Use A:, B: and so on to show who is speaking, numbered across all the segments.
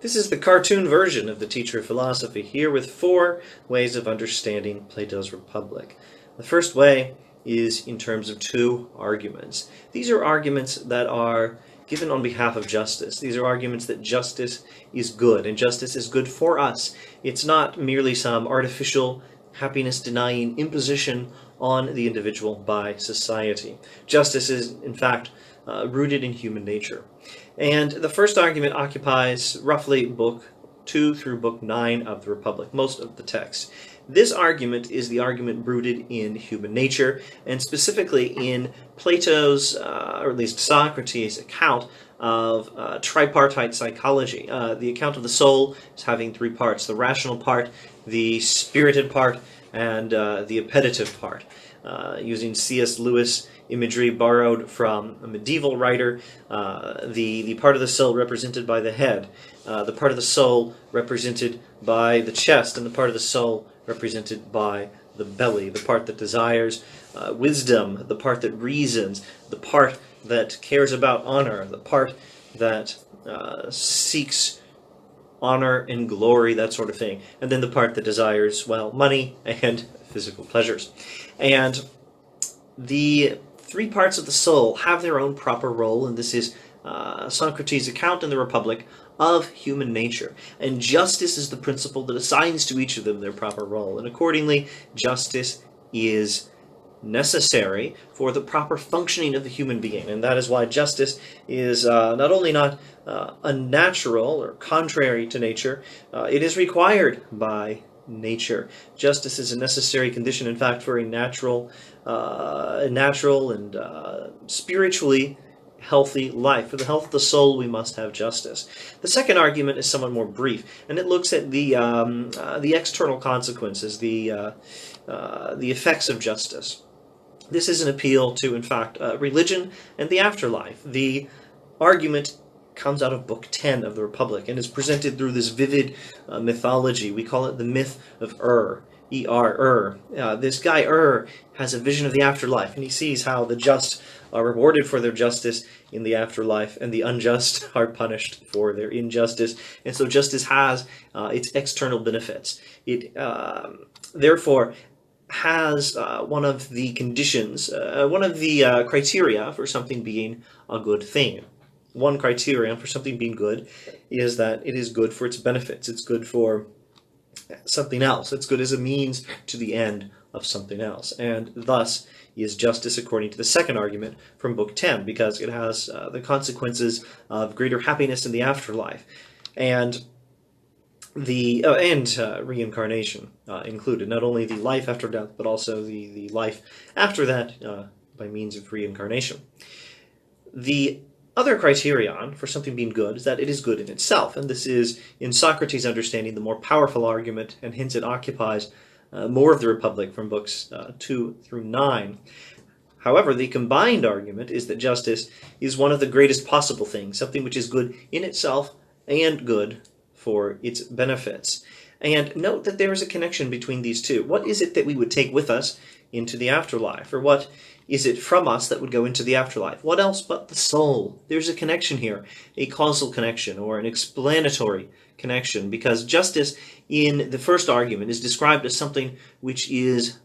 A: This is the cartoon version of the teacher of philosophy, here with 4 ways of understanding Plato's Republic. The first way is in terms of 2 arguments. These are arguments that are given on behalf of justice. These are arguments that justice is good, and justice is good for us. It's not merely some artificial, happiness-denying imposition on the individual by society. Justice is, in fact, rooted in human nature. And the first argument occupies roughly book 2 through book 9 of the Republic, most of the text. This argument is the argument rooted in human nature, and specifically in Plato's, or at least Socrates' account of tripartite psychology. The account of the soul is having 3 parts: the rational part, the spirited part, and the appetitive part. Using C.S. Lewis imagery borrowed from a medieval writer, the part of the soul represented by the head, the part of the soul represented by the chest, and the part of the soul represented by the belly, the part that desires wisdom, the part that reasons, the part that cares about honor, the part that seeks honor and glory, that sort of thing, and then the part that desires, well, money and physical pleasures. And the 3 parts of the soul have their own proper role, and this is Socrates' account in the Republic of human nature. And justice is the principle that assigns to each of them their proper role, and accordingly, justice is necessary for the proper functioning of the human being. And that is why justice is not only not unnatural or contrary to nature, it is required by nature. Justice is a necessary condition, in fact, for a natural and spiritually healthy life. For the health of the soul, we must have justice. The second argument is somewhat more brief, and it looks at the external consequences, the effects of justice. This is an appeal to, in fact, religion and the afterlife. The argument comes out of Book 10 of the Republic and is presented through this vivid mythology. We call it the myth of E-R. This guy, has a vision of the afterlife, and he sees how the just are rewarded for their justice in the afterlife, and the unjust are punished for their injustice. And so justice has its external benefits. It, therefore, has one of the conditions, one of the criteria for something being a good thing. One criterion for something being good is that it is good for its benefits. It's good for something else. It's good as a means to the end of something else. And thus is justice according to the second argument from Book 10, because it has the consequences of greater happiness in the afterlife and the reincarnation included. Not only the life after death, but also the life after that by means of reincarnation. The other criterion for something being good is that it is good in itself, and this is, in Socrates' understanding, the more powerful argument, and hence it occupies more of the Republic from books 2 through 9. However, the combined argument is that justice is one of the greatest possible things, something which is good in itself and good for its benefits. And note that there is a connection between these two. What is it that we would take with us into the afterlife? Or what is it from us that would go into the afterlife? What else but the soul? There's a connection here, a causal connection or an explanatory connection, because justice in the first argument is described as something which is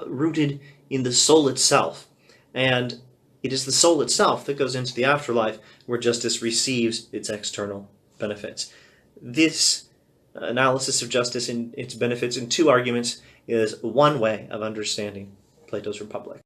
A: rooted in the soul itself. And it is the soul itself that goes into the afterlife where justice receives its external benefits. This analysis of justice and its benefits in 2 arguments is one way of understanding Plato's Republic.